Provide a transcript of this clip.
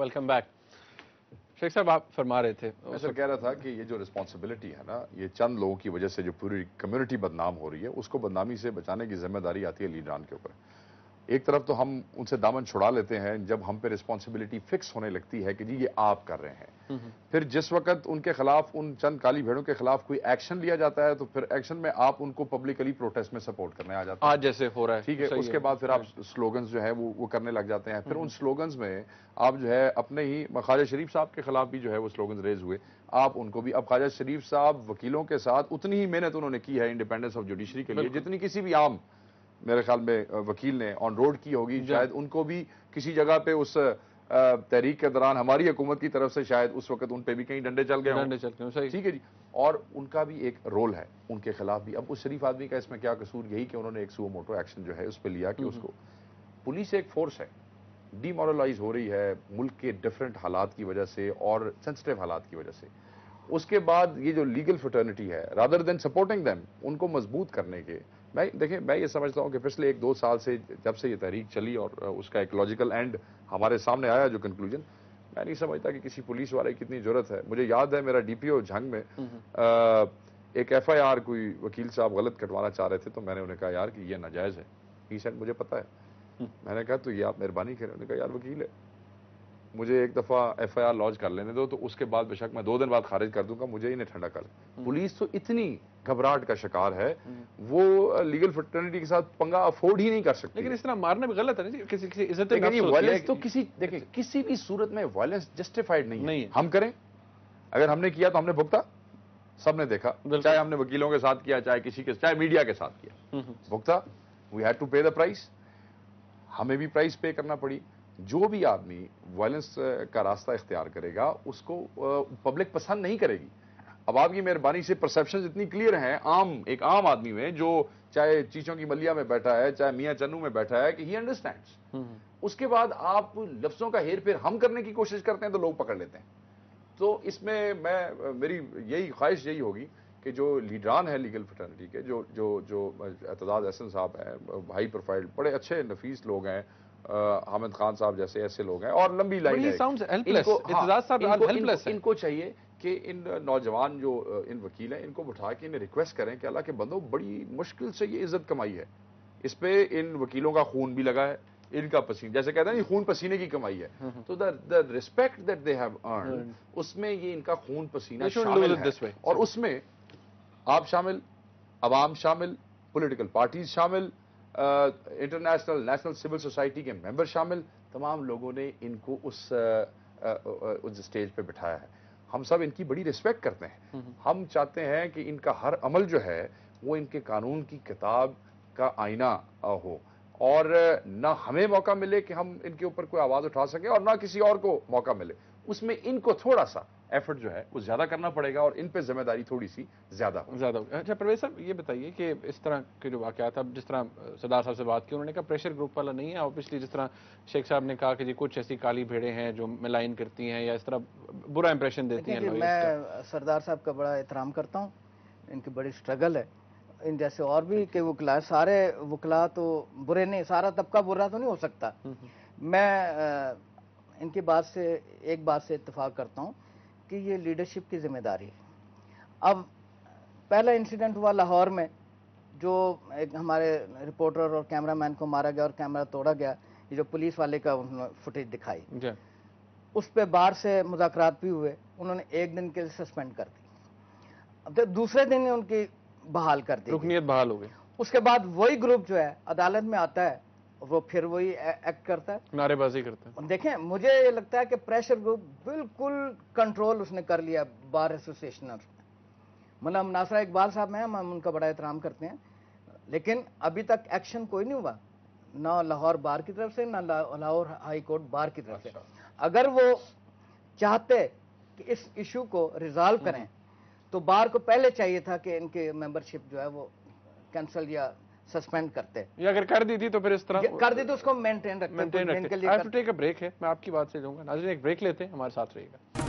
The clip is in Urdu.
Welcome back. شیخ صاحب آپ فرما رہے تھے. میں سر کہہ رہا تھا کہ یہ جو رسپانسبلٹی ہے نا، یہ چند لوگوں کی وجہ سے جو پوری کمیونٹی بدنام ہو رہی ہے، اس کو بدنامی سے بچانے کی ذمہ داری آتی ہے لیڈران کے اوپر. ایک طرف تو ہم ان سے دامن چھڑا لیتے ہیں جب ہم پہ رسپانسبلٹی فکس ہونے لگتی ہے کہ جی یہ آپ کر رہے ہیں. پھر جس وقت ان کے خلاف، ان چند کالی بھیڑوں کے خلاف کوئی ایکشن لیا جاتا ہے تو پھر ایکشن میں آپ ان کو پبلکلی پروٹیسٹ میں سپورٹ کرنے آ جاتے ہیں، آج جیسے ہو رہا ہے. ٹھیک ہے. اس کے بعد پھر آپ سلوگنز جو ہے وہ کرنے لگ جاتے ہیں. پھر ان سلوگنز میں آپ جو ہے اپنے ہی خواجہ شریف صاحب کے خلاف بھی جو ہے وہ سلوگنز ریز ہوئے، آپ ان کو بھی. اب خواجہ شریف صاحب وکیلوں کے ساتھ اتنی ہی محنت انہوں نے کی ہے انڈیپینڈنس آف جوڈیشری کے لیے جتنی کسی بھی عام میرے خیال میں وکیل نے آن روڈ کی ہوگی. شاید ان کو بھی کسی جگہ پہ اس تحریک کے دوران ہماری حکومت کی طرف سے شاید اس وقت ان پہ بھی کہیں ڈنڈے چل گئے ہوں. ٹھیک ہے جی. اور ان کا بھی ایک رول ہے ان کے خلاف بھی. اب اس شریف آدمی کا اس میں کیا قصور؟ یہی کہ انہوں نے ایک سو موٹو ایکشن جو ہے اس پہ لیا کہ اس کو پولیس ایک فورس ہے، ڈی مورلائز ہو رہی ہے ملک کے ڈفرینٹ حالات کی وجہ سے اور سینسٹیو حالات کی وجہ سے. اس کے بعد یہ جو لیگل فرٹرنٹی ہے، رادر دین سپورٹنگ دیم، ان کو مضبوط کرنے کے، دیکھیں میں یہ سمجھتا ہوں کہ پچھلے 1-2 سال سے جب سے یہ تحریک چلی اور اس کا ایک لاجیکل اینڈ ہمارے سامنے آیا جو کنکلوژن، میں نہیں سمجھتا کہ کسی پولیس والے کی کتنی ضرورت ہے. مجھے یاد ہے میرا ڈی پی او جھنگ میں ایک ایف آئی آر کوئی وکیل صاحب غلط کٹوانا چاہ رہے تھے تو میں نے انہیں کہا یار کہ یہ ناجائز ہے. ہی سیڈ مجھے پتا ہے. میں نے کہا تو یہ آپ مہربانی کریں. انہوں نے کہا یار وکیل ہے، مجھے ایک دفعہ ایف آئی آر لانچ کر لینے دو تو اس کے بعد بے شک میں 2 دن بعد خارج کر دوں گا، مجھے انہیں ٹھنڈا کر. پولیس تو اتنی گھبراہٹ کا شکار ہے، وہ لیگل فرٹرنٹی کے ساتھ پنگا افورڈ ہی نہیں کر سکتی. لیکن اس طرح مارنا بھی غلط ہے نا جی. کسی عزت وائلنس تو دیکھیں کسی بھی صورت میں وائلنس جسٹیفائڈ نہیں ہے. ہم کریں، اگر ہم نے کیا تو ہم نے بھگتا، سب نے دیکھا، چاہے ہم نے وکیلوں کے ساتھ کیا، چاہے کسی کے، چاہے میڈیا کے ساتھ کیا، بھگتا. We had to pay the price. ہمیں بھی پرائس پے کرنا پڑی. جو بھی آدمی وائلنس کا راستہ اختیار کرے گا اس کو پبلک پسند نہیں کرے گی. اب آپ کی مہربانی سے پرسیپشنز اتنی کلیئر ہیں ایک عام آدمی میں، جو چاہے چیچوں کی ملیا میں بیٹھا ہے، چاہے میاں چنو میں بیٹھا ہے، کہ ہی انڈرسٹینڈس. اس کے بعد آپ لفظوں کا ہیر پھیر ہم کرنے کی کوشش کرتے ہیں تو لوگ پکڑ لیتے ہیں. تو اس میں میری یہی خواہش یہی ہوگی کہ جو لیڈران ہیں لیگل فرٹرنٹی کے، جو اعتزاز احسن صاحب ہیں، ہائی پروفائل بڑے اچھے نفیس لوگ ہیں، حامد خان صاحب جیسے ایسے لوگ ہیں، اور لمبی لائن ہے. ان کو چاہیے کہ ان نوجوان جو ان وکیل ہیں ان کو بٹھا کے انہیں ریکویسٹ کریں کہ اللہ کے بندوں بڑی مشکل سے یہ عزت کمائی ہے، اس پہ ان وکیلوں کا خون بھی لگا ہے، ان کا پسینہ، جیسے کہتے ہیں یہ خون پسینے کی کمائی ہے. تو the respect that they have earned، اس میں یہ ان کا خون پسینہ شامل ہے. اور اس میں آپ شامل، عوام شامل، پولیٹیکل پارٹیز شامل، انٹرنیشنل نیشنل سول سوسائٹی کے ممبر شامل، تمام لوگوں نے ان کو اس اسٹیج پہ بٹھایا ہے. ہم سب ان کی بڑی ریسپیکٹ کرتے ہیں. ہم چاہتے ہیں کہ ان کا ہر عمل جو ہے وہ ان کے قانون کی کتاب کا آئینہ ہو، اور نہ ہمیں موقع ملے کہ ہم ان کے اوپر کوئی آواز اٹھا سکیں اور نہ کسی اور کو موقع ملے. اس میں ان کو تھوڑا سا ایفرٹ جو ہے وہ زیادہ کرنا پڑے گا اور ان پہ ذمہ داری تھوڑی سی زیادہ ہو. اچھا پرویز صاحب یہ بتائیے کہ اس طرح کے جو واقعات، اب جس طرح سردار صاحب سے بات کی، انہوں نے کہا پریشر گروپ والا نہیں ہے، اوبیسلی جس طرح شیخ صاحب نے کہا کہ جی کچھ ایسی کالی بھیڑیں ہیں جو ملائن کرتی ہیں یا اس طرح برا امپریشن دیتی ہیں. میں سردار صاحب کا بڑا احترام کرتا ہوں، ان کی بڑی اسٹرگل ہے، ان جیسے اور بھی کہ وکلا، سارے وکلا تو برے نہیں، سارا طبقہ برا تو نہیں ہو سکتا. میں ان کی بات سے ایک بات سے اتفاق کرتا ہوں کہ یہ لیڈرشپ کی ذمہ داری ہے. اب پہلا انسیڈنٹ ہوا لاہور میں، جو ایک ہمارے رپورٹر اور کیمرہ مین کو مارا گیا اور کیمرہ توڑا گیا، یہ جو پولیس والے کا انہوں نے فوٹیج دکھائی، اس پہ باہر سے مذاکرات بھی ہوئے، انہوں نے 1 دن کے لیے سسپینڈ کر دی. اب دوسرے دن ان کی بحال کر دی، رکنیت بحال ہو گئی. اس کے بعد وہی گروپ جو ہے عدالت میں آتا ہے، وہ پھر وہی ایکٹ کرتا ہے، نعرے بازی کرتا ہے. دیکھیں مجھے یہ لگتا ہے کہ پریشر گروپ بالکل کنٹرول اس نے کر لیا بار ایسوسیشن. مطلب ناصرہ اقبال صاحب ہیں، ہم ان کا بڑا احترام کرتے ہیں، لیکن ابھی تک ایکشن کوئی نہیں ہوا، نہ لاہور بار کی طرف سے نہ لاہور ہائی کورٹ بار کی طرف سے. اگر وہ چاہتے کہ اس ایشو کو ریزالو کریں تو بار کو پہلے چاہیے تھا کہ ان کے ممبرشپ جو ہے وہ کینسل یا سسپینڈ کرتے، یا اگر کر دی تھی تو پھر اس طرح کر دی تو اس کو مینٹین رکھتے. ٹیک اے بریک ہے، میں آپ کی بات سے جاؤں گا. ناظرین ایک بریک لیتے ہیں، ہمارے ساتھ رہیے گا.